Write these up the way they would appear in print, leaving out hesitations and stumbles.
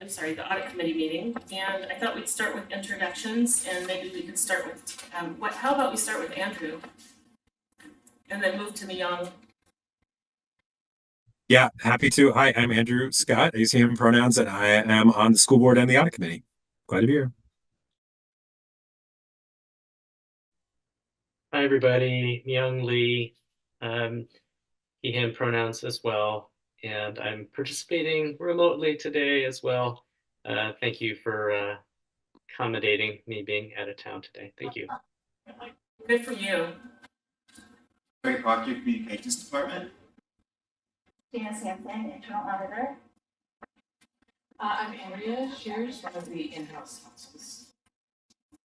the audit committee meeting, and I thought we'd start with introductions, and maybe we could start with, how about we start with Andrew? And then move to Myung. Yeah, happy to. Hi, I'm Andrew Scott. I use him pronouns, and I am on the school board and the audit committee. Glad to be here. Hi, everybody. Myung Lee, he, him pronouns as well. And I'm participating remotely today as well. Thank you for accommodating me being out of town today. Thank you. Good for you. Greg Proctor, Communications Department. Dana Sampson, Internal Auditor. I'm Andrea Shears, one of the in-house counsels.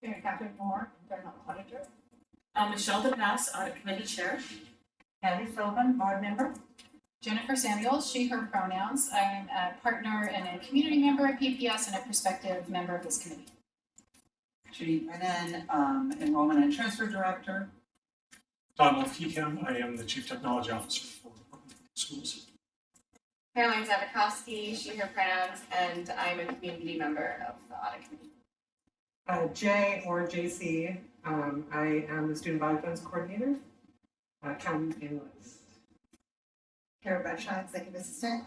Mary Catherine Moore, Internal Auditor. Michelle DePass, Audit Committee Chair. Kelly Sullivan, Board Member. Jennifer Samuels, she, her pronouns. I'm a partner and a community member at PPS and a prospective member of this committee. Judy Brennan, Enrollment and Transfer Director. Donald Keekham, I am the Chief Technology Officer for schools. Caroline Zabakowski, she, her pronouns, and I'm a community member of the audit committee. Jay or JC, I am the Student Body Funds Coordinator, Accountant Analyst. Kara Bradshaw, Executive Assistant.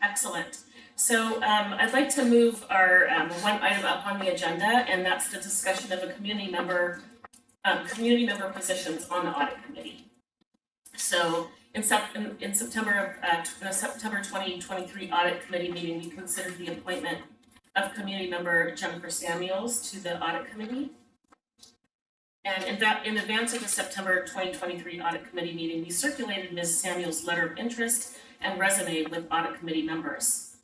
Excellent. So I'd like to move our one item up on the agenda, and that's the discussion of a community member positions on the audit committee. So in September of the September 2023 audit committee meeting, we considered the appointment of community member Jennifer Samuels to the audit committee. And in advance of the September 2023 audit committee meeting, we circulated Ms. Samuels' letter of interest and resume with audit committee members.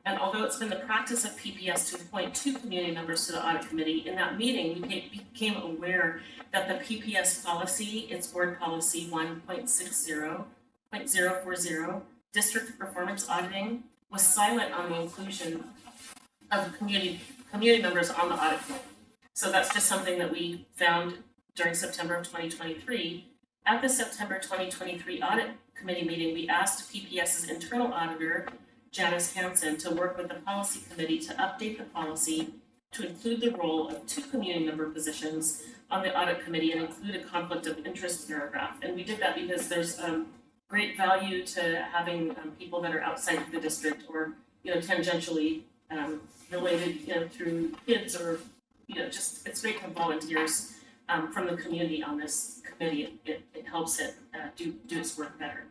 And although it's been the practice of PPS to appoint 2 community members to the audit committee, in that meeting, we became aware that the PPS policy, its board policy 1.60.040, district performance auditing, was silent on the inclusion of community members on the audit committee. So that's just something that we found during September of 2023. At the September 2023 audit committee meeting, we asked PPS's internal auditor, Janice Hansen, to work with the policy committee to update the policy to include the role of 2 community member positions on the audit committee and include a conflict of interest paragraph. And we did that because there's great value to having people that are outside of the district or, tangentially related, through kids or, just it's great to have volunteers from the community on this committee. It helps it do its work better.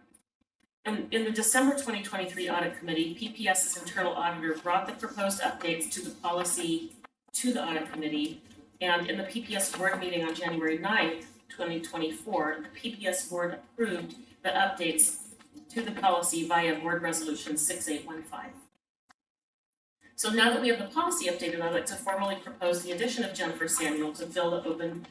And in the December 2023 audit committee, PPS's internal auditor brought the proposed updates to the policy to the audit committee. And in the PPS board meeting on January 9th, 2024, the PPS board approved the updates to the policy via board resolution 6815. So now that we have the policy updated, I'd like to formally propose the addition of Jennifer Samuel to fill the open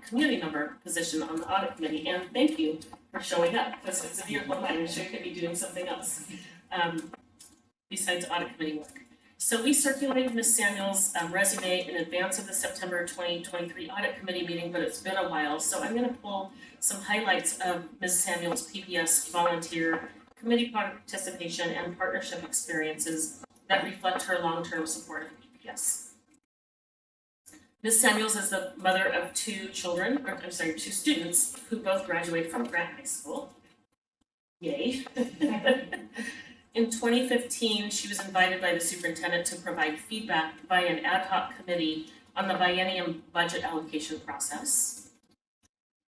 community member position on the audit committee. And thank you for showing up, because it's a beautiful line. I'm sure you could be doing something else besides audit committee work. So we circulated Ms. Samuel's resume in advance of the September 2023 audit committee meeting, but it's been a while. So I'm going to pull some highlights of Ms. Samuel's PPS volunteer committee participation and partnership experiences that reflect her long-term support of PPS. Ms. Samuels is the mother of 2 students who both graduated from Grant High School. Yay. In 2015, she was invited by the superintendent to provide feedback by an ad hoc committee on the biennium budget allocation process.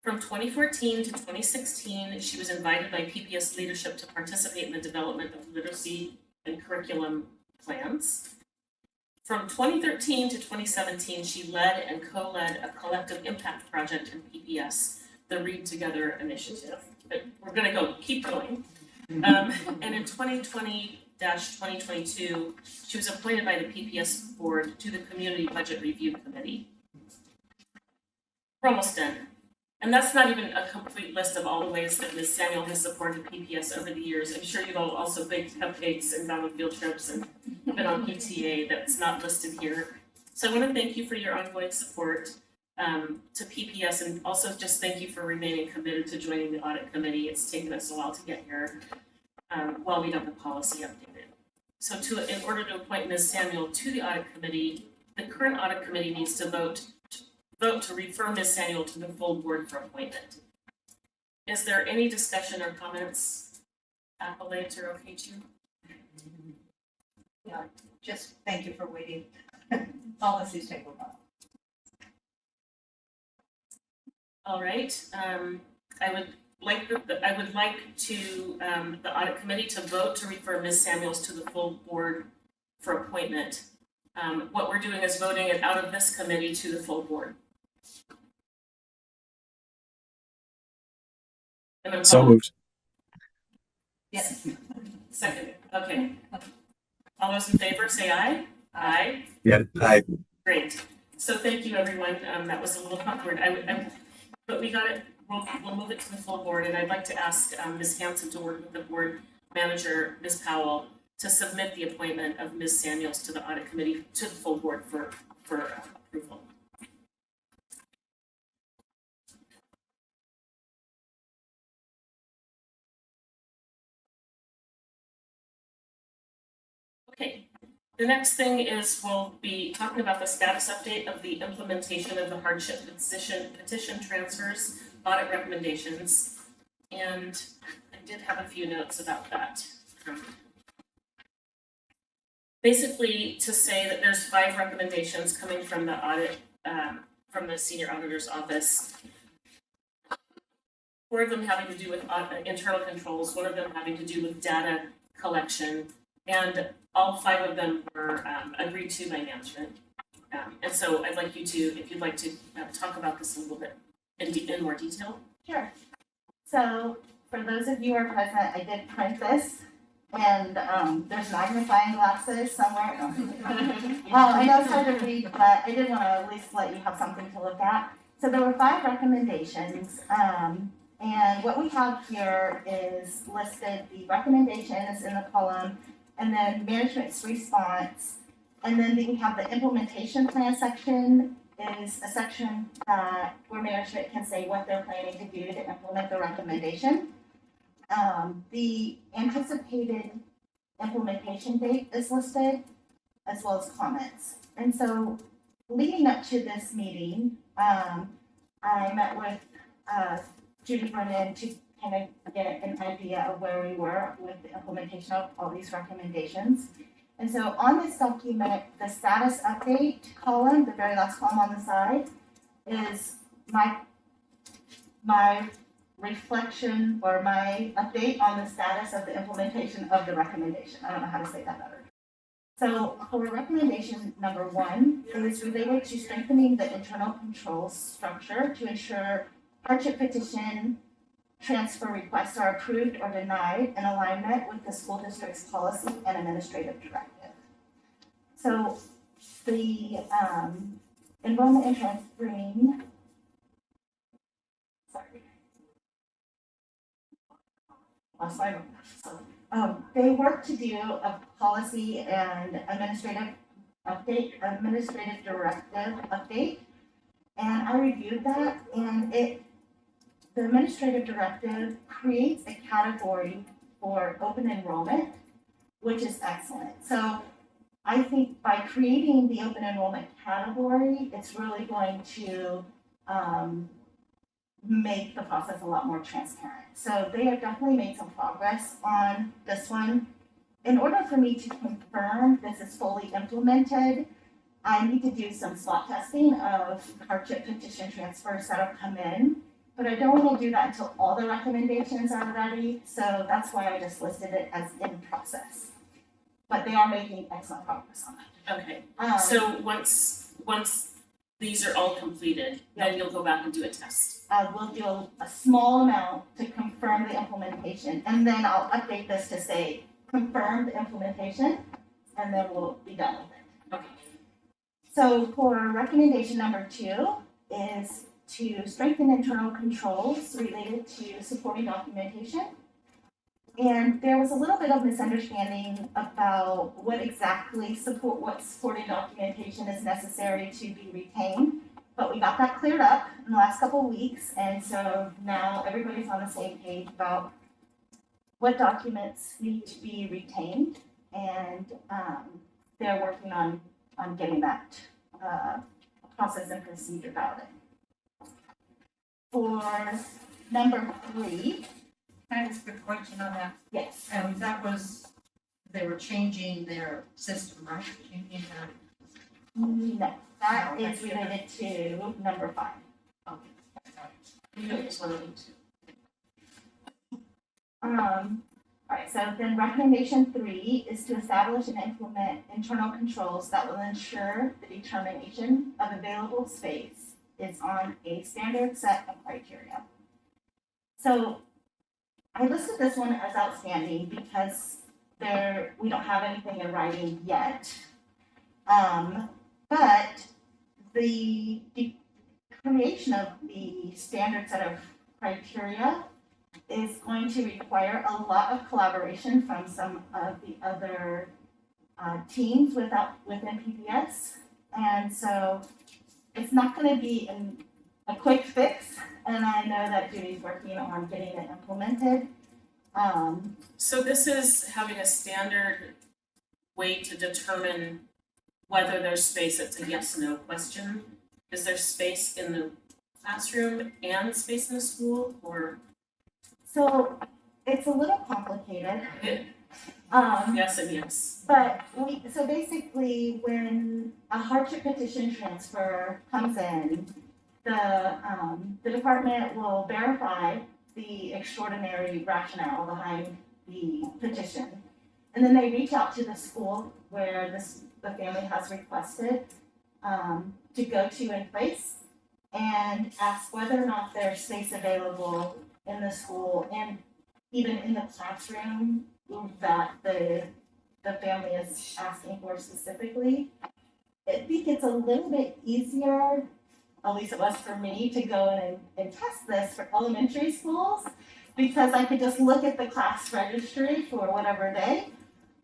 From 2014 to 2016, she was invited by PPS leadership to participate in the development of literacy and curriculum plans. From 2013 to 2017, she led and co-led a collective impact project in PPS, the Read Together initiative. But we're going to keep going. And in 2020-2022, she was appointed by the PPS board to the Community Budget Review Committee. We're almost done. And that's not even a complete list of all the ways that Ms. Samuel has supported PPS over the years. I'm sure you've all also baked cupcakes and gone on field trips and been on PTA that's not listed here. So I want to thank you for your ongoing support to PPS, and also just thank you for remaining committed to joining the audit committee. It's taken us a while to get here while we got the policy updated. So in order to appoint Ms. Samuel to the audit committee, the current audit committee needs to vote to refer Ms. Samuel to the full board for appointment. Is there any discussion or comments? Accolades are okay too? Just thank you for waiting. Policies take a while. All right, I would like to, the audit committee to vote to refer Ms. Samuels to the full board for appointment. What we're doing is voting it out of this committee to the full board. And then So moved. Yes. Second, okay. All those in favor, say aye. Aye. Yeah. Hi. Great. So thank you, everyone. That was a little awkward. But we got it. We'll move it to the full board, and I'd like to ask Ms. Hanson to work with the board manager, Ms. Powell, to submit the appointment of Ms. Samuels to the audit committee to the full board for approval. Okay, the next thing is we'll be talking about the status update of the implementation of the hardship petition transfers, audit recommendations, and I did have a few notes about that. Basically, to say that there's 5 recommendations coming from the audit, from the senior auditor's office. 4 of them having to do with internal controls, 1 of them having to do with data collection, and all 5 of them were agreed to by management. And so I'd like you to, if you'd like to talk about this a little bit in more detail. Sure. So for those of you who are present, I did print this, and there's magnifying glasses somewhere. No. I know it's hard to read, but I did want to at least let you have something to look at. So there were 5 recommendations, and what we have here is listed the recommendations in the column, and then management's response, and then we have the implementation plan section is a section where management can say what they're planning to do to implement the recommendation. The anticipated implementation date is listed, as well as comments. And so leading up to this meeting, I met with Judy Brennan to kind of get an idea of where we were with the implementation of all these recommendations. And so on this document, the status update column, the very last column on the side, is my reflection or my update on the status of the implementation of the recommendation. I don't know how to say that better. So for recommendation number 1, it is related to strengthening the internal controls structure to ensure hardship petition transfer requests are approved or denied in alignment with the school district's policy and administrative directive. So the enrollment and transferring, they work to do a policy and administrative directive update. And I reviewed that, and the administrative directive creates a category for open enrollment, which is excellent. So I think by creating the open enrollment category, it's really going to make the process a lot more transparent. So they have definitely made some progress on this one. In order for me to confirm this is fully implemented, I need to do some slot testing of hardship petition transfers that have come in. But I don't want to do that until all the recommendations are ready, so that's why I just listed it as in process. But they are making excellent progress on it. Okay, so once these are all completed, then you'll go back and do a test. We'll do a small amount to confirm the implementation, and then I'll update this to say confirm the implementation, and then we'll be done with it. Okay. So for recommendation number 2 is to strengthen internal controls related to supporting documentation. And there was a little bit of misunderstanding about what supporting documentation is necessary to be retained. But we got that cleared up in the last couple of weeks, and so now everybody's on the same page about what documents need to be retained and, they're working on getting that, process and procedure valid. For number 3, Can I ask a question on that? yes, That was, they were changing their system, right? Changing their. no, that is related to number 5. You know, just one of them too. All right, so then recommendation 3 is to establish and implement internal controls that will ensure the determination of available space is on a standard set of criteria. So I listed this one as outstanding because we don't have anything in writing yet. But the creation of the standard set of criteria is going to require a lot of collaboration from some of the other teams within PPS. And so it's not going to be a quick fix, and I know that Judy's working on getting it implemented. So this is having a standard way to determine whether there's space. It's a yes/no question. Is there space in the classroom and space in the school, or? So it's a little complicated. Yes and yes. But so basically, when a hardship petition transfer comes in, the department will verify the extraordinary rationale behind the petition. And then they reach out to the school where the family has requested to go to in place and ask whether or not there's space available in the school and even in the classroom that the family is asking for specifically. I think it's a little bit easier, at least it was for me, to go in and test this for elementary schools because I could just look at the class registry for whatever day.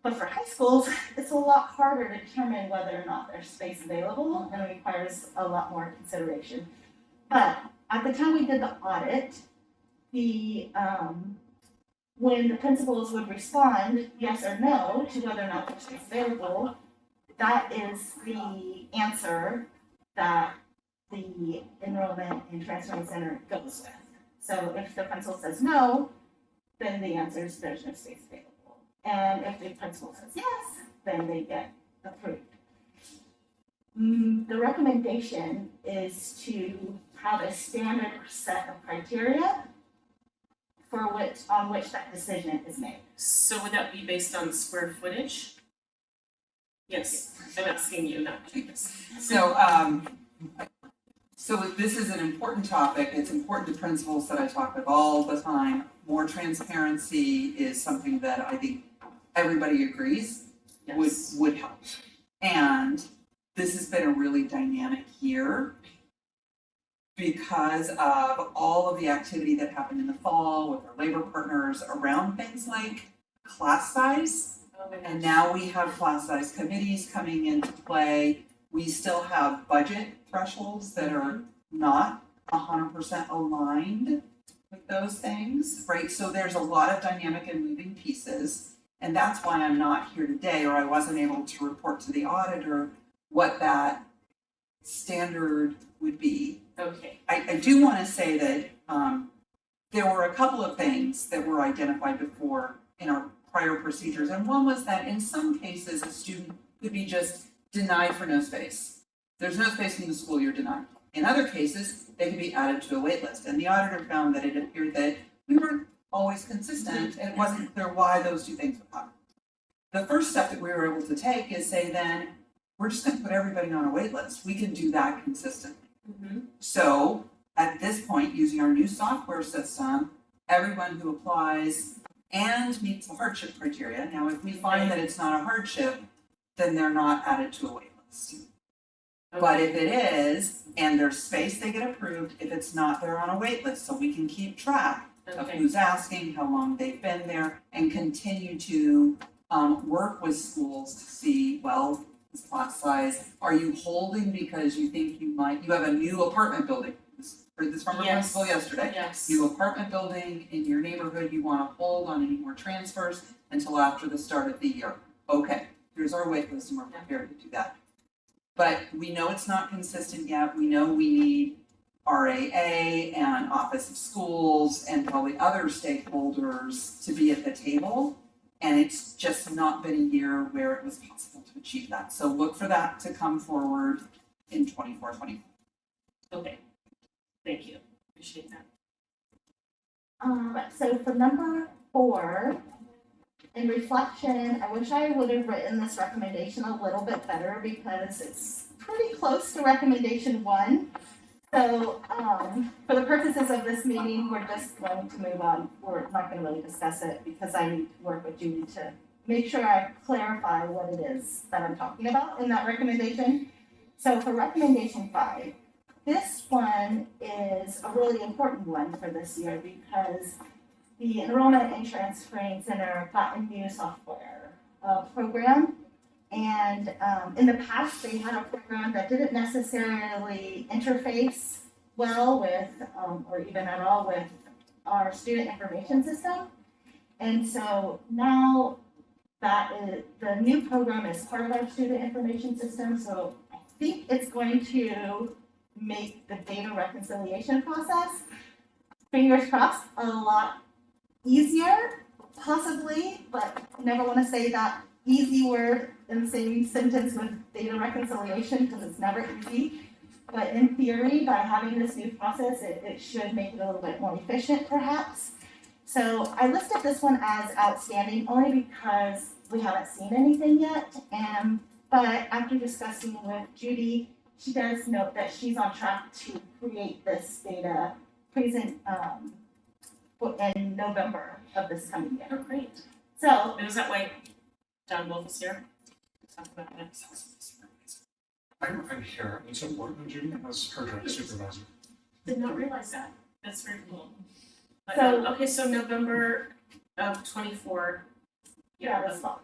But for high schools, it's a lot harder to determine whether or not there's space available and it requires a lot more consideration. But at the time we did the audit, when the principals would respond yes or no to whether or not there's space available, that is the answer that the enrollment and transferring center goes with. So if the principal says no, then the answer is there's no space available. And if the principal says yes, then they get approved. The recommendation is to have a standard set of criteria on which that decision is made. So would that be based on square footage? Yes, I'm asking you, not Lucas. So this is an important topic. It's important to principals that I talk with all the time. More transparency is something that I think everybody agrees would help. And this has been a really dynamic year because of all of the activity that happened in the fall with our labor partners around things like class size. And now we have class size committees coming into play. We still have budget thresholds that are not 100% aligned with those things, right? So there's a lot of dynamic and moving pieces. And that's why I'm not here today, or I wasn't able to report to the auditor what that standard would be. Okay. I do want to say that there were a couple of things that were identified before in our prior procedures. And one was that in some cases, a student could be just denied for no space. There's no space in the school, you're denied. In other cases, they could be added to a wait list. And the auditor found that it appeared that we weren't always consistent and it wasn't clear why those two things would happen. The first step that we were able to take is say then, we're just going to put everybody on a wait list. We can do that consistently. So at this point, using our new software system, everyone who applies and meets the hardship criteria. Now, if we find that it's not a hardship, then they're not added to a wait list. Okay. But if it is, and there's space, they get approved. If it's not, they're on a wait list. So we can keep track of who's asking, how long they've been there, and continue to work with schools to see, well, this class size, are you holding because you think you have a new apartment building? Heard this from our principal yesterday. Yes. New apartment building in your neighborhood, you want to hold on any more transfers until after the start of the year. Okay, here's our wait list and we're prepared to do that. But we know it's not consistent yet. We know we need RAA and Office of Schools and probably other stakeholders to be at the table. And it's just not been a year where it was possible to achieve that. So look for that to come forward in 24-25. Okay, thank you, appreciate that. So for number 4, in reflection, I wish I would have written this recommendation a little bit better because it's pretty close to recommendation 1. So, for the purposes of this meeting, we're just going to move on. We're not gonna really discuss it because I need to work with Judy to make sure I clarify what it is that I'm talking about in that recommendation. So for recommendation 5, this one is a really important one for this year because the Enrollment and Transferring Center got a new software program. And in the past, they had a program that didn't necessarily interface well with, or even at all with our student information system. And so now that the new program is part of our student information system, so I think it's going to make the data reconciliation process, fingers crossed, a lot easier, possibly, but never want to say that easy word in the same sentence with data reconciliation because it's never easy. But in theory, by having this new process, it should make it a little bit more efficient perhaps. So I listed this one as outstanding only because we haven't seen anything yet. But after discussing with Judy, she does note that she's on track to create this data present in November of this coming year. Oh, great. So And is that why John Wolf is here? Talk about that. I'm here in support of Judy as her direct supervisor. Did not realize that. That's very cool. But, So- okay, so November of 24. yeah, that's fall.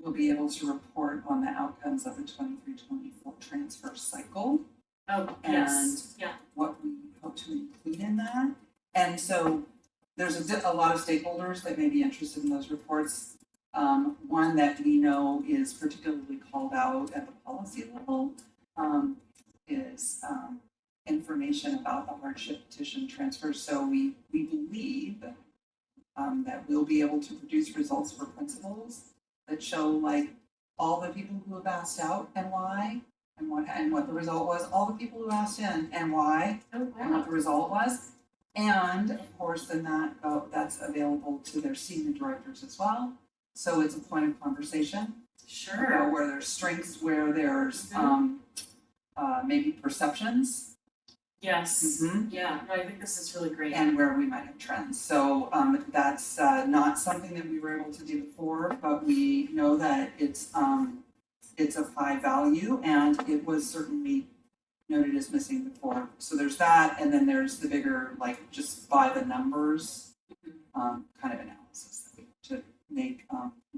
We'll be able to report on the outcomes of the 23-24 transfer cycle. Oh, yes, yeah. What we hope to include in that. And so there's a lot of stakeholders that may be interested in those reports. One that we know is particularly called out at the policy level is information about the hardship petition transfers. So we believe that we'll be able to produce results for principals that show like all the people who have asked out and why, and what the result was, all the people who asked in and why, Oh, and what the result was. And of course, then that's available to their senior directors as well. So it's a point of conversation. Sure. Where there's strengths, where there's maybe perceptions. Yes, Mhm. yeah, no, I think this is really great. And where we might have trends. So that's not something that we were able to do before, but we know that it's of high value and it was certainly noted as missing before. So there's that, and then there's the bigger, like just by the numbers kind of analysis to make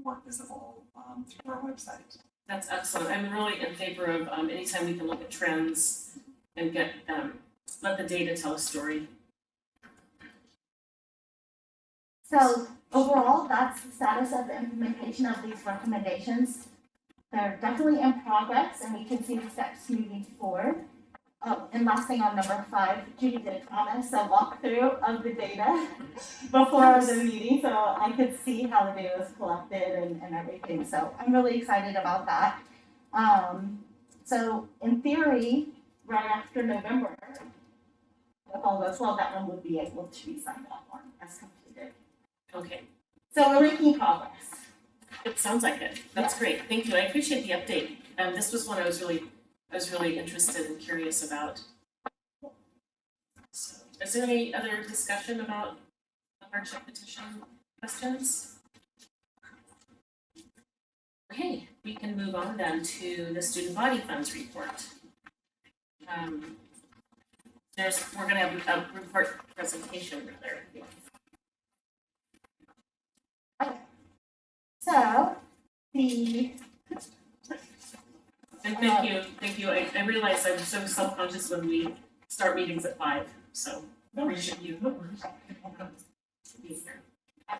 more visible through our website. That's excellent. I'm really in favor of anytime we can look at trends and get let the data tell a story. So overall, that's the status of the implementation of these recommendations. They're definitely in progress and we can see the steps moving forward. And last thing on number 5, Judy did promise a walkthrough of the data before the meeting, so I could see how the data was collected and everything. So I'm really excited about that. So in theory, right after November, if all goes well, that one would be able to be signed off on as completed. Okay, So we're making progress. it sounds like it. That's great. Thank you. I appreciate the update. This was one I was really interested and curious about. So, is there any other discussion about the hardship petition questions? Okay, we can move on then to the student body funds report. We're gonna have a report presentation rather. So And thank you. I realize I'm so self-conscious when we start meetings at 5, so appreciate you being here.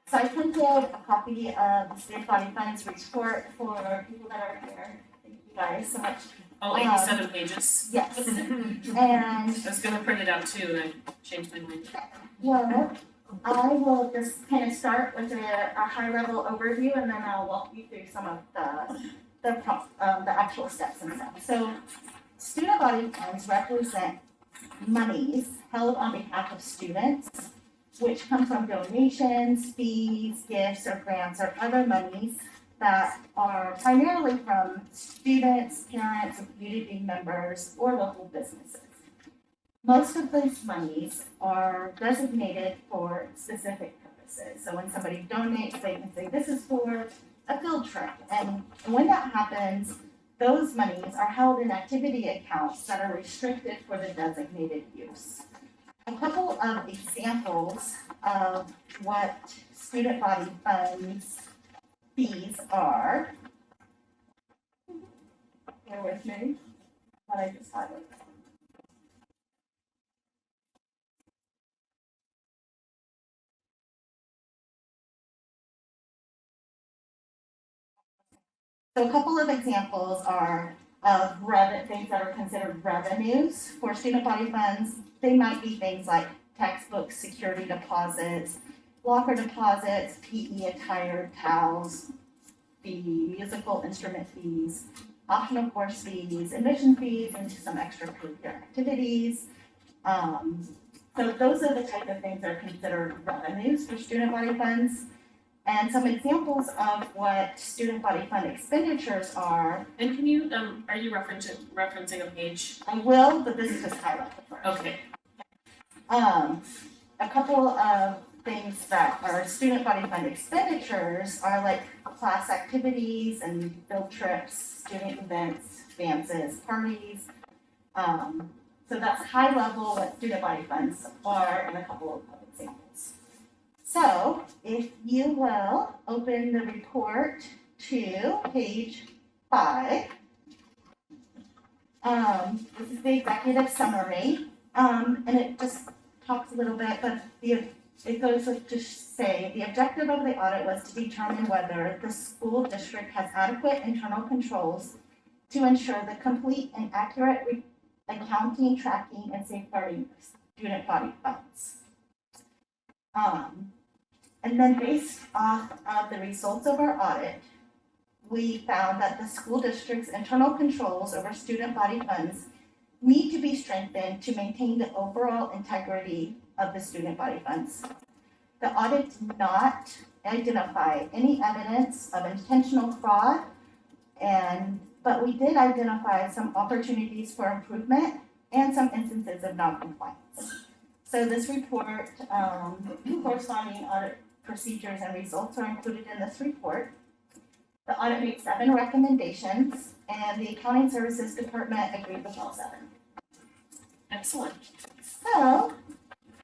So I printed a copy of the Student Body Funds report for people that are here. Thank you guys so much. Oh, 87 pages. Yes. And I was gonna print it out too, and I changed my mind. well, I will just kind of start with a high-level overview, and then I'll walk you through some of the actual steps and stuff. So, student body funds represent monies held on behalf of students, which come from donations, fees, gifts, or grants, or other monies that are primarily from students, parents, or community members, or local businesses. Most of those monies are designated for specific purposes. So when somebody donates, they can say, this is for a field trip. And when that happens, those monies are held in activity accounts that are restricted for the designated use. A couple of examples of what student body funds fees are. Bear with me, what I just had it. So a couple of examples are of things that are considered revenues for student body funds. They might be things like textbooks, security deposits, locker deposits, PE attire, towels, the musical instrument fees, optional course fees, admission fees, and some extracurricular activities. So those are the type of things that are considered revenues for student body funds. And some examples of what student body fund expenditures are. And can you, are you referencing a page? I will, but this is just highlighted first. Okay. A couple of things that are student body fund expenditures are like class activities and field trips, student events, dances, parties. So that's high level what student body funds are in a couple of examples. So if you will open the report to page 5. This is the executive summary, and it just talks a little bit, but it goes to say the objective of the audit was to determine whether the school district has adequate internal controls to ensure the complete and accurate accounting, tracking, and safeguarding of student body funds. And then based off of the results of our audit, we found that the school district's internal controls over student body funds need to be strengthened to maintain the overall integrity of the student body funds. The audit did not identify any evidence of intentional fraud, but we did identify some opportunities for improvement and some instances of non-compliance. So this report, corresponding audit procedures and results are included in this report. The audit made 7 recommendations, and the Accounting Services Department agreed with all 7. Excellent. So,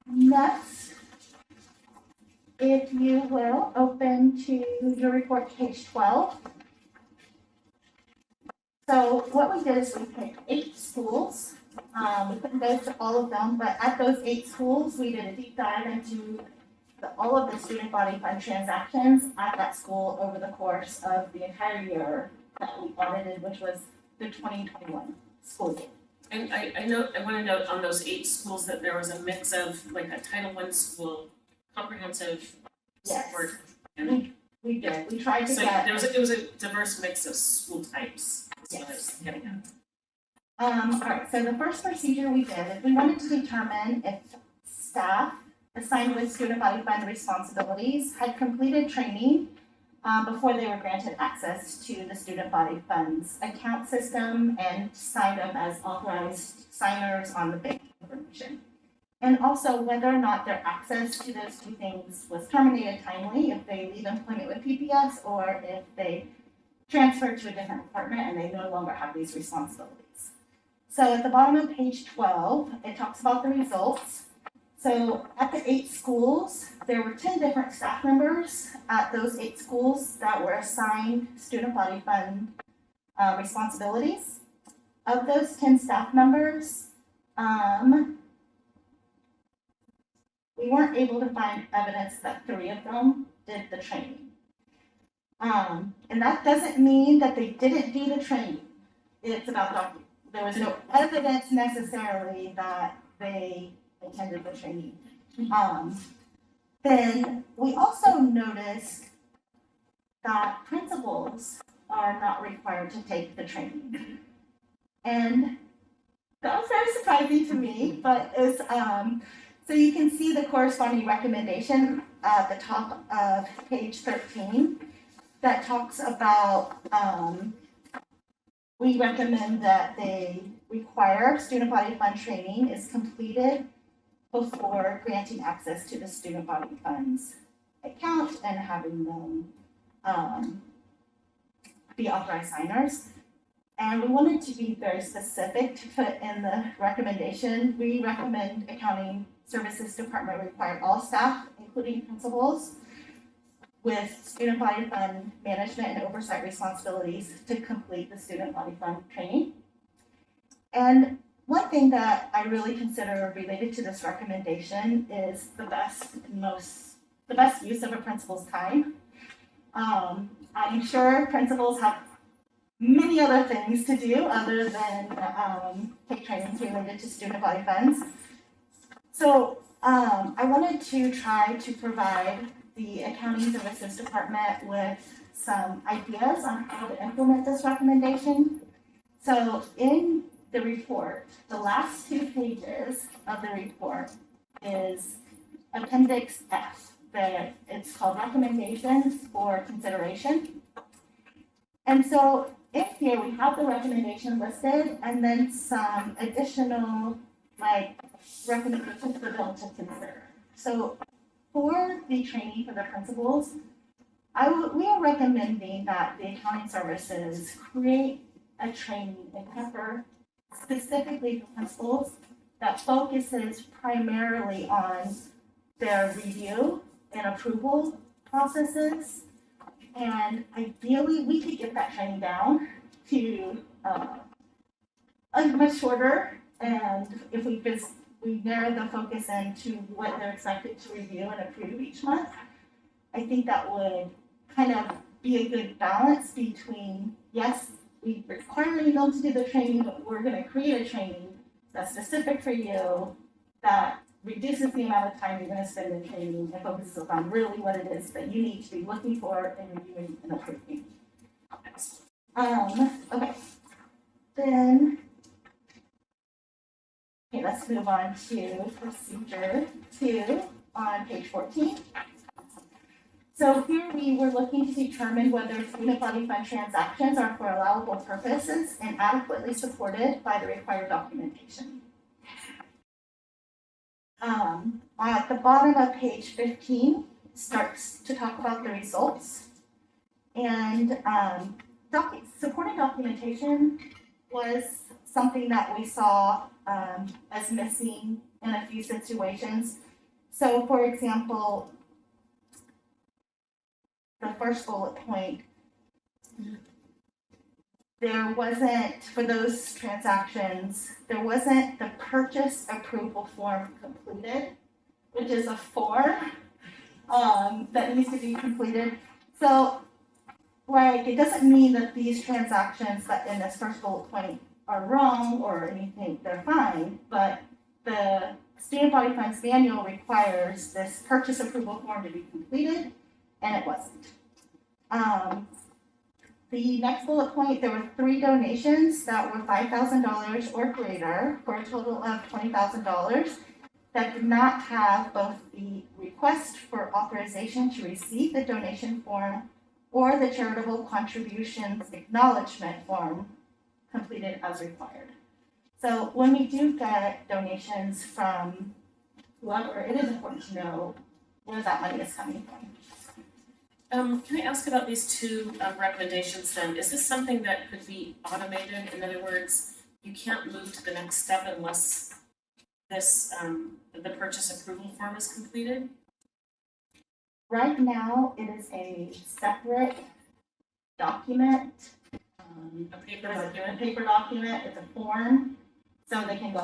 next, if you will, open to your report, page 12. So what we did is we picked 8 schools. We couldn't go to all of them, but at those 8 schools, we did a deep dive into all of the student body fund transactions at that school over the course of the entire year that we audited, which was the 2021 school year. And I want to note on those 8 schools that there was a mix of like a Title I school, comprehensive support. And We did. We tried to so get. it was a diverse mix of school types. That's what I was getting at. All right, so the first procedure we did is we wanted to determine if staff assigned with student body fund responsibilities had completed training before they were granted access to the student body funds account system and signed up as authorized signers on the bank information. And also whether or not their access to those 2 things was terminated timely, if they leave employment with PPS or if they transfer to a different department and they no longer have these responsibilities. So at the bottom of page 12, it talks about the results. So at the 8 schools, there were 10 different staff members at those 8 schools that were assigned student body fund responsibilities. Of those 10 staff members, we weren't able to find evidence that 3 of them did the training. And that doesn't mean that they didn't do the training. It's about there was no evidence necessarily that they attended the training. Then we also noticed that principals are not required to take the training. And that was very surprising to me, but it's, so you can see the corresponding recommendation at the top of page 13 that talks about, we recommend that they require student body fund training is completed before granting access to the student body funds account and having them be authorized signers. And we wanted to be very specific to put in the recommendation. We recommend accounting services department require all staff, including principals, with student body fund management and oversight responsibilities to complete the student body fund training. And one thing that I really consider related to this recommendation is the best use of a principal's time. I'm sure principals have many other things to do other than take trainings related to student body funds. So I wanted to try to provide the accounting services department with some ideas on how to implement this recommendation. So in the report, the last 2 pages of the report is Appendix F. It's called Recommendations for Consideration. And so in here, we have the recommendation listed and then some additional recommendations for them to consider. So for the training for the principals, we are recommending that the accounting services create a training in Pepper specifically for principals that focuses primarily on their review and approval processes. And ideally, we could get that training down to a much shorter, and if we narrow the focus into what they're expected to review and approve each month, I think that would kind of be a good balance between, yes, we require you to do the training, but we're going to create a training that's specific for you, that reduces the amount of time you're going to spend in training and focuses on really what it is that you need to be looking for and reviewing and approving. Okay. Then, let's move on to procedure 2 on page 14. So here we were looking to determine whether student body fund transactions are for allowable purposes and adequately supported by the required documentation. At the bottom of page 15 starts to talk about the results. And supporting documentation was something that we saw as missing in a few situations. So for example, the first bullet point, there wasn't, for those transactions, there wasn't the purchase approval form completed, which is a form that needs to be completed. So, it doesn't mean that these transactions that in this first bullet point are wrong or anything, they're fine, but the student body funds manual requires this purchase approval form to be completed, and it wasn't. The next bullet point, there were 3 donations that were $5,000 or greater for a total of $20,000 that did not have both the request for authorization to receive the donation form or the charitable contributions acknowledgement form completed as required. So when we do get donations from whoever, it is important to know where that money is coming from. Can I ask about these 2 recommendations then? Is this something that could be automated? In other words, you can't move to the next step unless this, the purchase approval form is completed? Right now, it is a separate document. A paper document? A paper document, it's a form, so they can go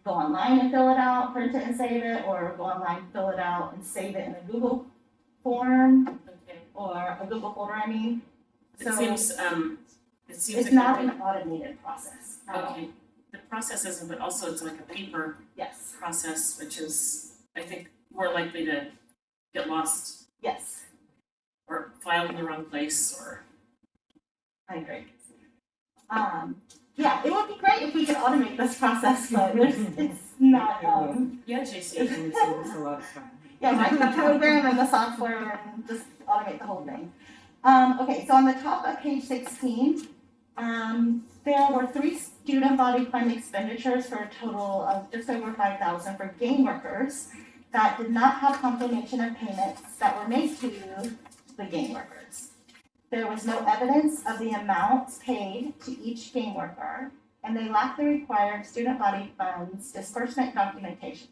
online and fill it out, print it and save it, or go online, fill it out and save it in a Google form Okay. or a Google folder, I mean. It So seems it's like not a- an automated process at all. Okay, the process isn't, but also it's like a paper Yes, process, which is, I think, more likely to get lost yes, or filed in the wrong place or. I agree. Yeah, it would be great if we could automate this process, but it's not, Yeah, JC. It would save us a lot of time. yeah, I can program in the software and just automate the whole thing. Okay, so on the top of page 16, there were 3 student body fund expenditures for a total of just over 5,000 for game workers that did not have confirmation of payments that were made to the game workers. There was no evidence of the amounts paid to each game worker, and they lacked the required student body funds disbursement documentation.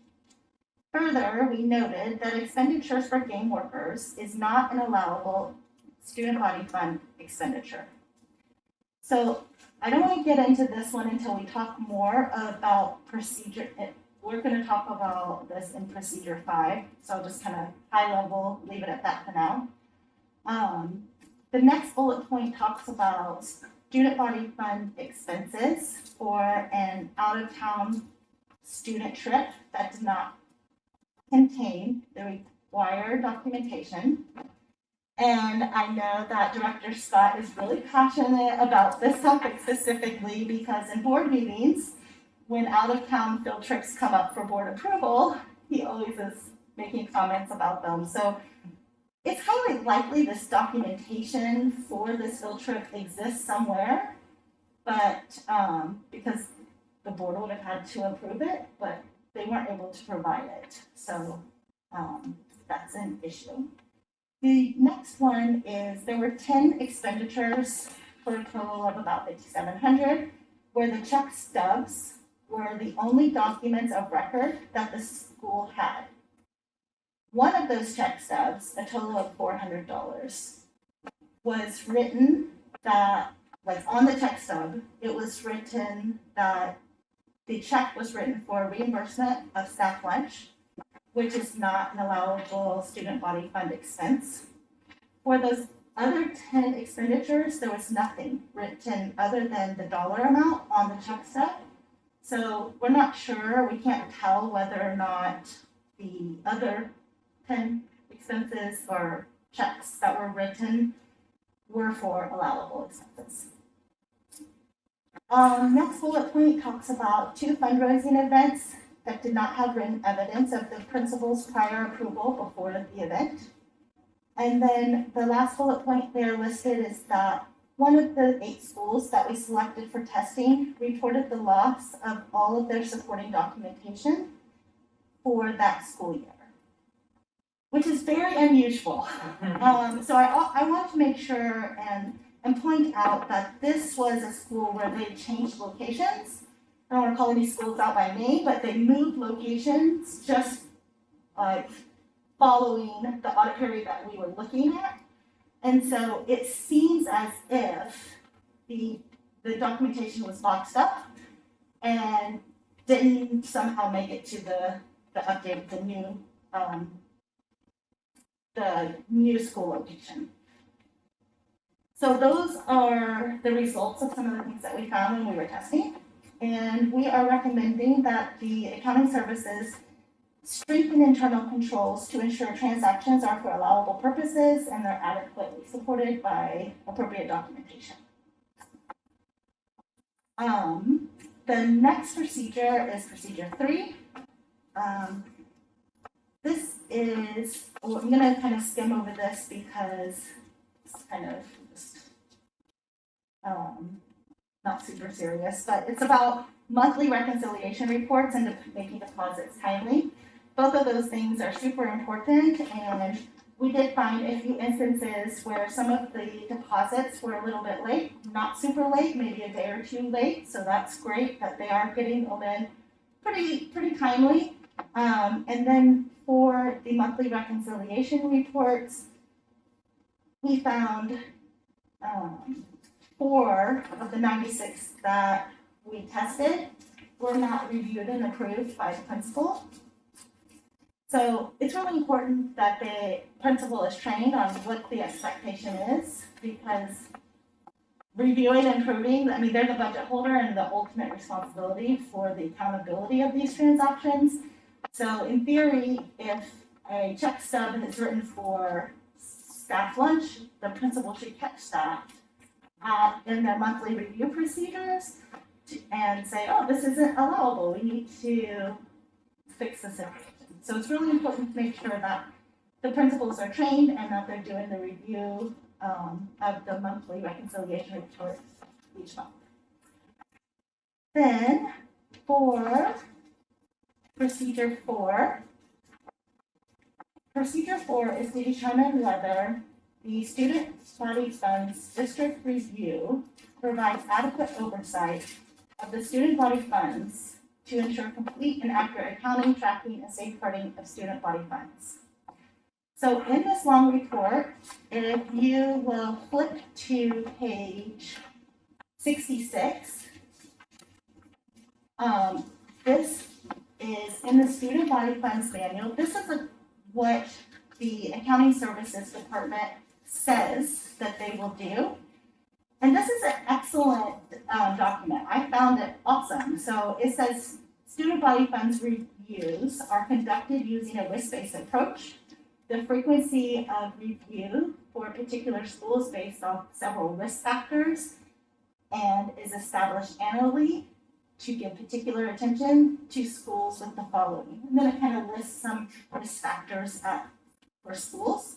Further, we noted that expenditures for game workers is not an allowable student body fund expenditure. So I don't want to get into this one until we talk more about procedure. We're going to talk about this in procedure 5, so I'll just kind of high level leave it at that for now. The next bullet point talks about student body fund expenses for an out-of-town student trip that did not contain the required documentation. And I know that Director Scott is really passionate about this topic specifically because in board meetings, when out-of-town field trips come up for board approval, he always is making comments about them. So it's highly likely this documentation for this field trip exists somewhere, but because the board would have had to approve it, but they weren't able to provide it. So that's an issue. The next one is there were 10 expenditures for a total of about 5,700, where the check stubs were the only documents of record that the school had. One of those check stubs, a total of $400, was written that, like on the check stub, it was written that the check was written for reimbursement of staff lunch, which is not an allowable student body fund expense. For those other 10 expenditures, there was nothing written other than the dollar amount on the check stub. So we're not sure, we can't tell whether or not the other 10 expenses or checks that were written were for allowable expenses. Next bullet point talks about 2 fundraising events that did not have written evidence of the principal's prior approval before the event. And then the last bullet point there listed is that one of the 8 schools that we selected for testing reported the loss of all of their supporting documentation for that school year, which is very unusual. So I want to make sure and point out that this was a school where they changed locations. I don't want to call any schools out by name, but they moved locations just following the audit period that we were looking at. And so it seems as if the documentation was boxed up and didn't somehow make it to the update, the new school location. So those are the results of some of the things that we found when we were testing. And we are recommending that the accounting services strengthen internal controls to ensure transactions are for allowable purposes and they're adequately supported by appropriate documentation. The next procedure is procedure 3. This is, well, I'm going to kind of skim over this because it's kind of just not super serious, but it's about monthly reconciliation reports and making deposits timely. Both of those things are super important, and we did find a few instances where some of the deposits were a little bit late, not super late, maybe a day or 2 late, so that's great that they are getting them in pretty timely. And then for the monthly reconciliation reports, we found 4 of the 96 that we tested were not reviewed and approved by the principal. So it's really important that the principal is trained on what the expectation is, because reviewing and approving, I mean, they're the budget holder and the ultimate responsibility for the accountability of these transactions. So in theory, if a check stub is written for staff lunch, the principal should catch that in their monthly review procedures and say, oh, this isn't allowable, we need to fix this situation. So it's really important to make sure that the principals are trained and that they're doing the review of the monthly reconciliation report each month. Then for procedure 4 is to determine whether the student body funds district review provides adequate oversight of the student body funds to ensure complete and accurate accounting, tracking, and safeguarding of student body funds. So in this long report, if you will flip to page 66, this is in the student body funds manual. This is what the accounting services department says that they will do. And this is an excellent document. I found it awesome. So it says student body funds reviews are conducted using a risk-based approach. The frequency of review for a particular school is based on several risk factors and is established annually to give particular attention to schools with the following. And then it kind of lists some risk factors for schools.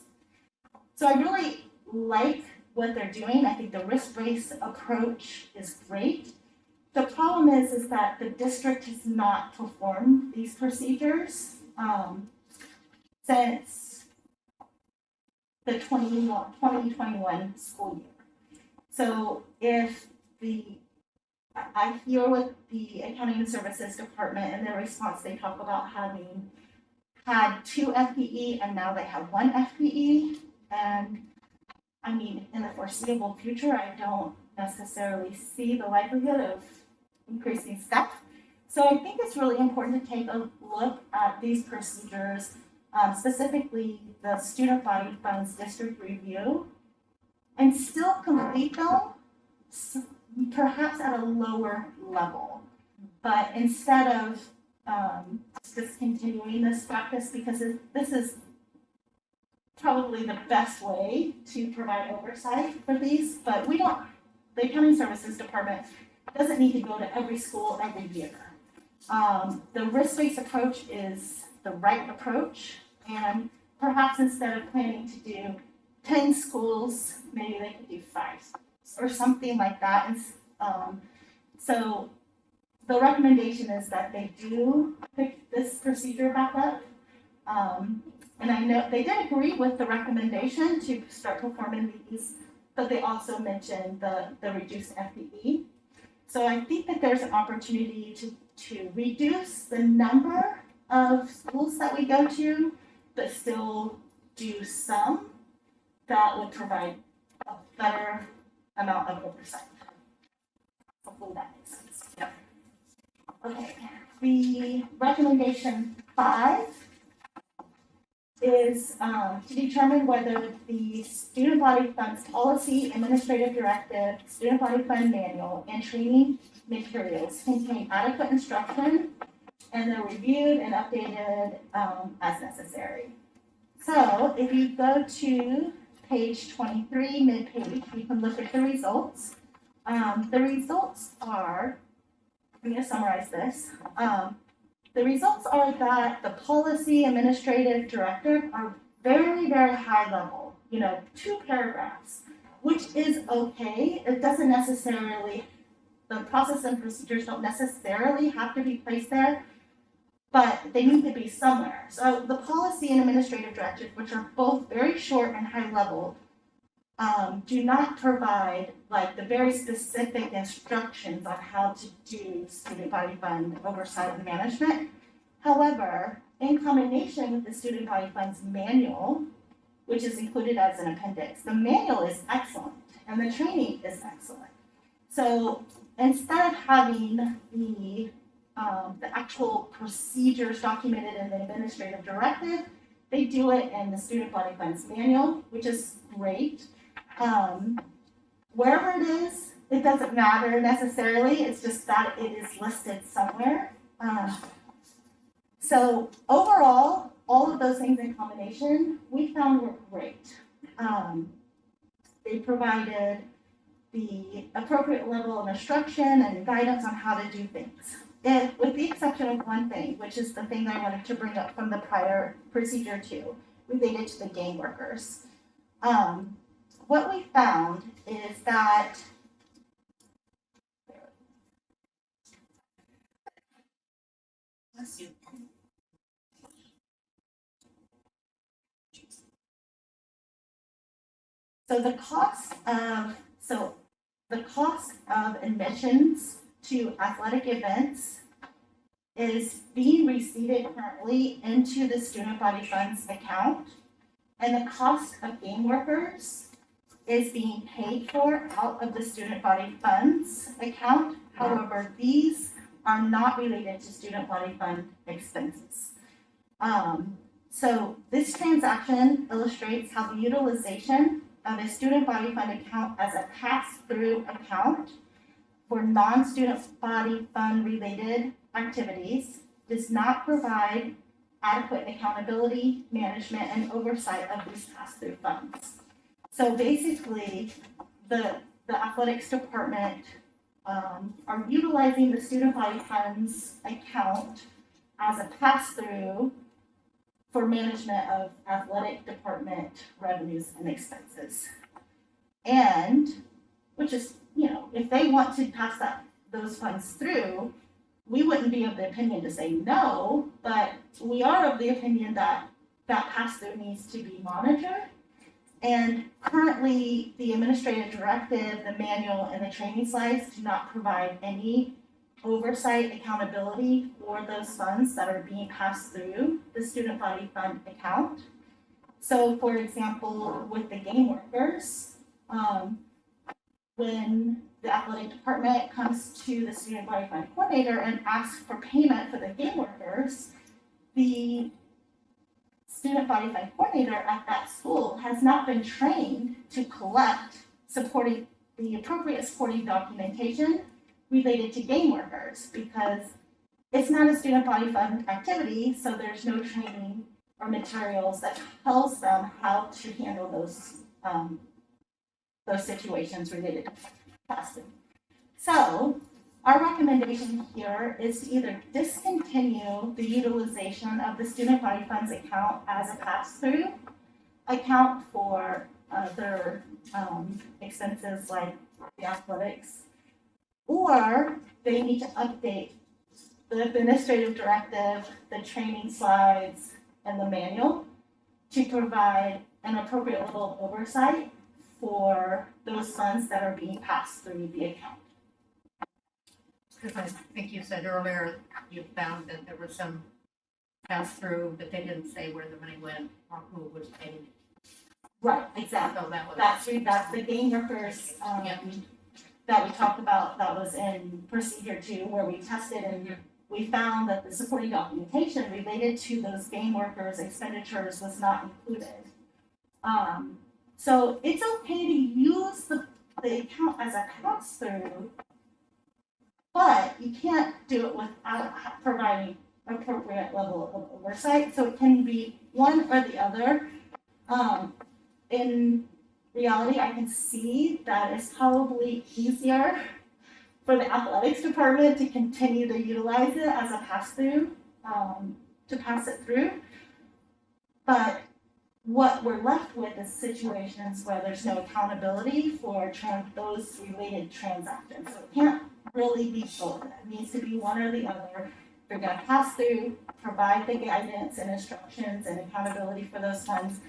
So I really like what they're doing. I think the risk-based approach is great. The problem is that the district has not performed these procedures since the 2021 school year. So if I hear with the accounting and services department and their response, they talk about having had 2 FTE and now they have 1 FTE. And I mean, in the foreseeable future, I don't necessarily see the likelihood of increasing staff. So I think it's really important to take a look at these procedures, specifically the student body funds district review, and still complete them, perhaps at a lower level. But instead of discontinuing this practice, because this is probably the best way to provide oversight for these, but the accounting services department doesn't need to go to every school every year. The risk-based approach is the right approach, and perhaps instead of planning to do 10 schools, maybe they could do 5 or something like that. And so the recommendation is that they do pick this procedure back up. And I know they did agree with the recommendation to start performing these, but they also mentioned the reduced FTE. So I think that there's an opportunity to reduce the number of schools that we go to, but still do some that would provide a better amount of oversight. Hopefully that makes sense. Yep. Okay, the recommendation 5 is to determine whether the student body funds policy, administrative directive, student body fund manual, and training materials contain adequate instruction and they're reviewed and updated as necessary. So if you go to page 23, mid-page, you can look at the results. The results are, I'm going to summarize this. The results are that the policy administrative directive are very, very high level, 2 paragraphs, which is okay. It doesn't necessarily, the process and procedures don't necessarily have to be placed there, but they need to be somewhere. So the policy and administrative directive, which are both very short and high level, do not provide like the very specific instructions on how to do student body fund oversight and management. However, in combination with the student body funds manual, which is included as an appendix, the manual is excellent and the training is excellent. So instead of having the the actual procedures documented in the administrative directive. They do it in the student body funds manual, which is great. Wherever it is, it doesn't matter necessarily, it's just that it is listed somewhere. So overall, all of those things in combination, we found were great. They provided the appropriate level of instruction and guidance on how to do things. And with the exception of one thing, which is the thing I wanted to bring up from the prior procedure 2, related to the game workers. What we found is that the cost of admissions to athletic events is being received currently into the student body funds account, and the cost of game workers is being paid for out of the student body funds account. However, these are not related to student body fund expenses. So this transaction illustrates how the utilization of a student body fund account as a pass-through account for non-student body fund related activities does not provide adequate accountability, management, and oversight of these pass-through funds. So basically, the athletics department are utilizing the student body funds account as a pass-through for management of athletic department revenues and expenses. And, which is, if they want to pass those funds through, we wouldn't be of the opinion to say no, but we are of the opinion that that pass-through needs to be monitored. And currently, the administrative directive, the manual, and the training slides do not provide any oversight, accountability for those funds that are being passed through the student body fund account. So, for example, with the game workers, when the athletic department comes to the student body fund coordinator and asks for payment for the game workers, the student body fund coordinator at that school has not been trained to collect the appropriate supporting documentation related to game workers, because it's not a student body fund activity, so there's no training or materials that tells them how to handle those situations related to pass-through. So our recommendation here is to either discontinue the utilization of the student body funds account as a pass-through account for other expenses like the athletics, or they need to update the administrative directive, the training slides, and the manual to provide an appropriate level of oversight for those funds that are being passed through the account. Because I think you said earlier, you found that there was some pass-through, but they didn't say where the money went or who was paying it. Right, exactly. So that was. That's the game workers, that we talked about, that was in procedure 2, where we tested and we found that the supporting documentation related to those game workers' expenditures was not included. So it's okay to use the account as a pass-through, but you can't do it without providing appropriate level of oversight. So it can be one or the other. In reality, I can see that it's probably easier for the athletics department to continue to utilize it as a pass-through, to pass it through. But what we're left with is situations where there's no accountability for those related transactions. So it can't really be both. It needs to be one or the other. If you're going to pass through, provide the guidance and instructions and accountability for those funds,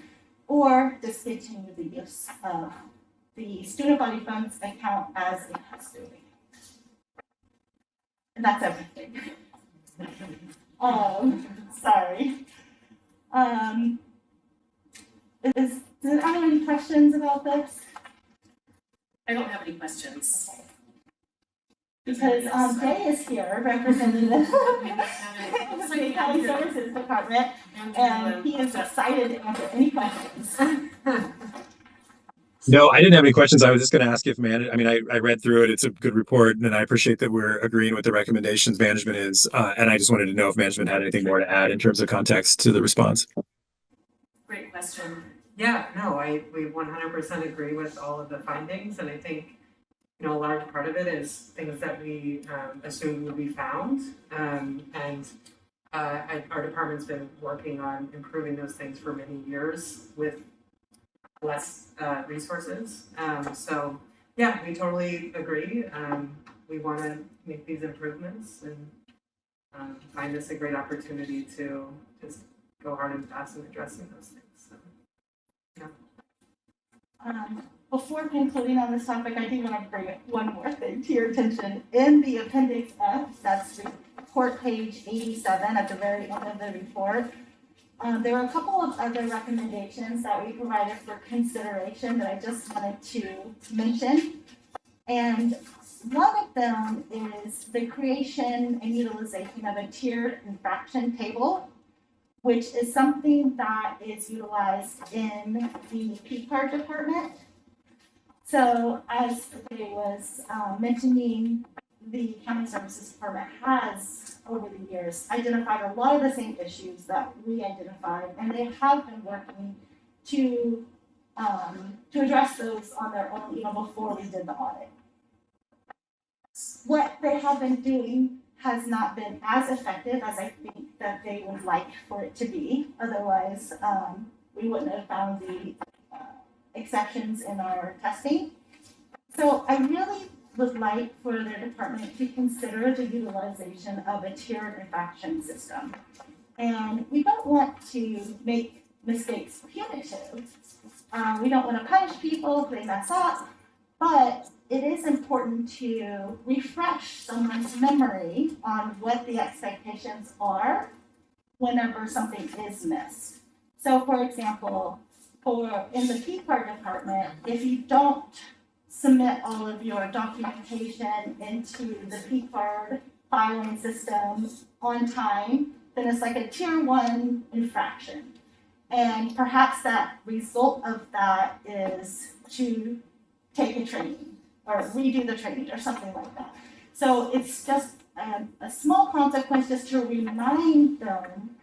or discontinue the use of the student body funds account as a pass-through account. And that's everything. Sorry. Does anyone have any questions about this? I don't have any questions. Okay. because Jay is here representing the the Accounting Services Department, and he is excited to answer any questions. No, I didn't have any questions. I was just going to ask if I read through it. It's a good report, and I appreciate that we're agreeing with the recommendations management is. And I just wanted to know if management had anything more to add in terms of context to the response. Great question. Yeah, no, we 100% agree with all of the findings, and I think, a large part of it is things that we assumed would be found, and our department's been working on improving those things for many years with less resources. So yeah, we totally agree. We want to make these improvements and find this a great opportunity to just go hard and fast in addressing those things. So, yeah. Before concluding on this topic, I do want to bring one more thing to your attention. In the Appendix F, that's report page 87 at the very end of the report, there are a couple of other recommendations that we provided for consideration that I just wanted to mention. And one of them is the creation and utilization of a tiered infraction table, which is something that is utilized in the P-card department. So as Jay was mentioning, the Accounting Services Department has, over the years, identified a lot of the same issues that we identified, and they have been working to address those on their own even before we did the audit. What they have been doing has not been as effective as I think that they would like for it to be. Otherwise, we wouldn't have found the exceptions in our testing. So I really would like for their department to consider the utilization of a tiered infraction system. And we don't want to make mistakes punitive. We don't want to punish people if they mess up, but it is important to refresh someone's memory on what the expectations are whenever something is missed. So for example, in the P-card department, if you don't submit all of your documentation into the P-card filing system on time, then it's like a tier 1 infraction. And perhaps that result of that is to take a training or redo the training or something like that. So it's just a small consequence just to remind them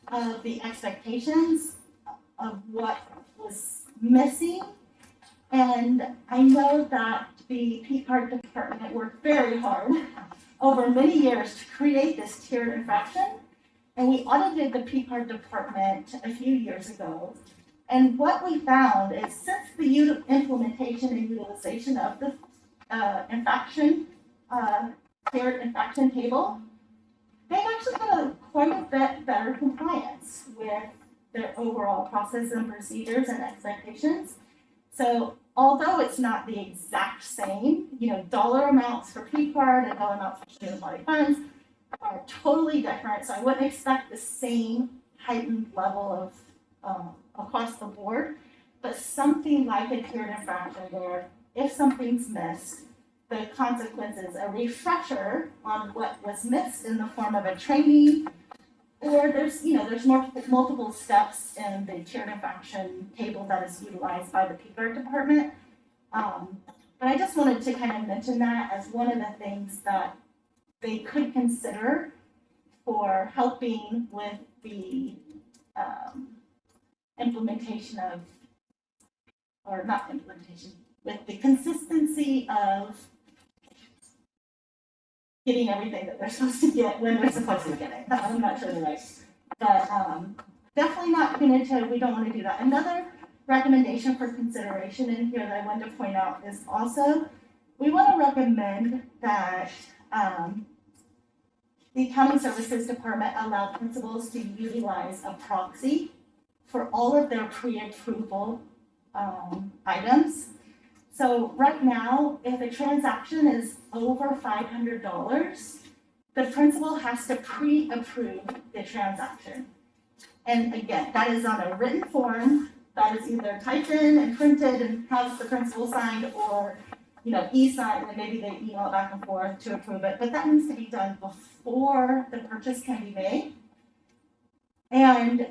of the expectations of what was missing. And I know that the P-card department worked very hard over many years to create this tiered infraction. And we audited the P-card department a few years ago. And what we found is since the implementation and utilization of the tiered infraction table, they've actually had quite a bit better compliance with their overall process and procedures and expectations. So although it's not the exact same, dollar amounts for P-card and dollar amounts for student body funds are totally different. So I wouldn't expect the same heightened level of across the board, but something like a tiered infraction where if something's missed, the consequence is a refresher on what was missed in the form of a training, or there's multiple steps in the tiered infraction table that is utilized by the P-card department. But I just wanted to kind of mention that as one of the things that they could consider for helping with the with the consistency of getting everything that they're supposed to get when they're supposed to get it. I'm not sure the right, but definitely not punitive. We don't want to do that. Another recommendation for consideration in here that I wanted to point out is also we want to recommend that the Accounting Services Department allow principals to utilize a proxy for all of their pre-approval items. So right now, if a transaction is over $500, the principal has to pre-approve the transaction. And again, that is on a written form that is either typed in and printed and has the principal signed, or e-sign, and maybe they email back and forth to approve it, but that needs to be done before the purchase can be made. And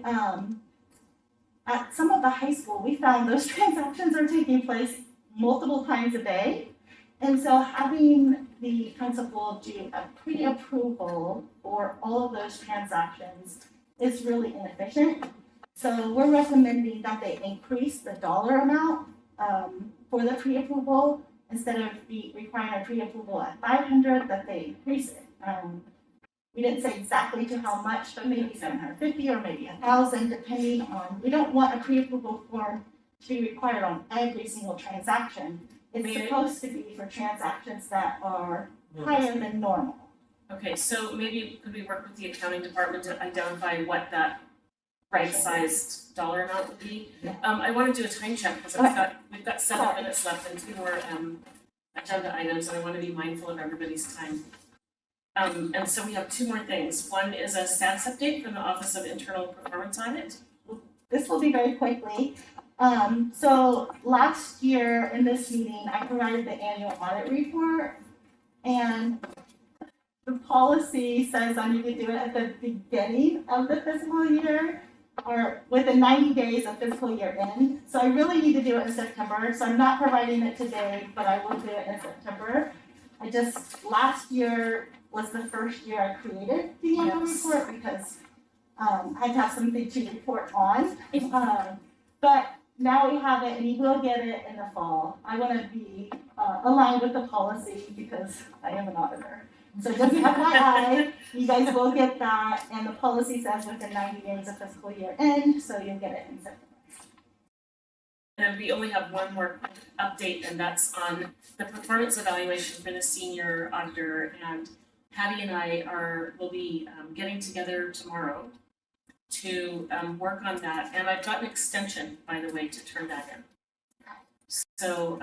at some of the high school, we found those transactions are taking place multiple times a day. And so having the principal do a pre-approval for all of those transactions is really inefficient. So we're recommending that they increase the dollar amount for the pre-approval. Instead of requiring a pre-approval at 500, that they increase it. We didn't say exactly to how much, but maybe 750 or maybe 1,000, depending on, we don't want a pre-approval form to be required on every single transaction. It's supposed to be for transactions that are higher than normal. Okay, so maybe could we work with the accounting department to identify what that right-sized dollar amount would be? I want to do a time check because we've got 7 minutes left and 2 more agenda items, and I want to be mindful of everybody's time. And so we have 2 more things. One is a status update from the Office of Internal Performance Audit. This will be very quickly. So last year in this meeting, I provided the annual audit report, and the policy says I need to do it at the beginning of the fiscal year or within 90 days of fiscal year end. So I really need to do it in September. So I'm not providing it today, but I will do it in September. Last year was the first year I created the annual report because I had to have something to report on. But now we have it, and you will get it in the fall. I want to be aligned with the policy because I am an auditor. So just FYI, you guys will get that, and the policy says within 90 days of fiscal year end, so you'll get it in September. And we only have one more update, and that's on the performance evaluation for the senior auditor. And Patty and I will be getting together tomorrow to work on that. And I've got an extension, by the way, to turn that in. So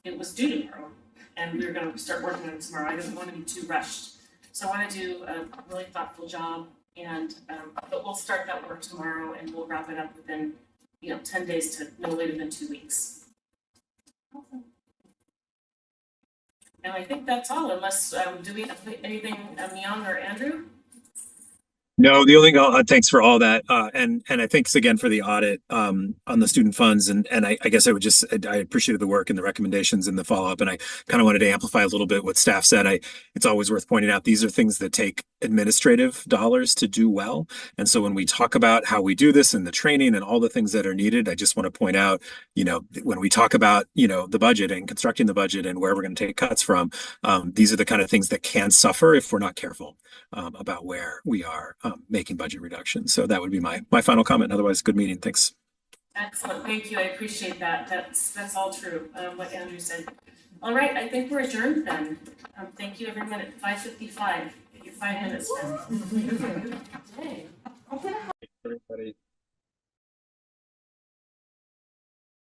it was due tomorrow, and we were going to start working on it tomorrow. I didn't want to be too rushed. So I want to do a really thoughtful job, and but we'll start that work tomorrow, and we'll wrap it up within 10 days to no later than 2 weeks. Awesome. And I think that's all, unless, do we have anything, Myung or Andrew? No, the only thing, thanks for all that. And I thanks again for the audit on the student funds. And I guess I appreciated the work and the recommendations and the follow-up. And I kind of wanted to amplify a little bit what staff said. It's always worth pointing out, these are things that take administrative dollars to do well. And so when we talk about how we do this and the training and all the things that are needed, I just want to point out, when we talk about, the budget and constructing the budget and where we're going to take cuts from, these are the kind of things that can suffer if we're not careful about where we are making budget reductions. So that would be my final comment. Otherwise, good meeting. Thanks. Excellent. Thank you. I appreciate that. That's all true, what Andrew said. All right. I think we're adjourned then. Thank you, everyone, at 5:55. Your 5 minutes then.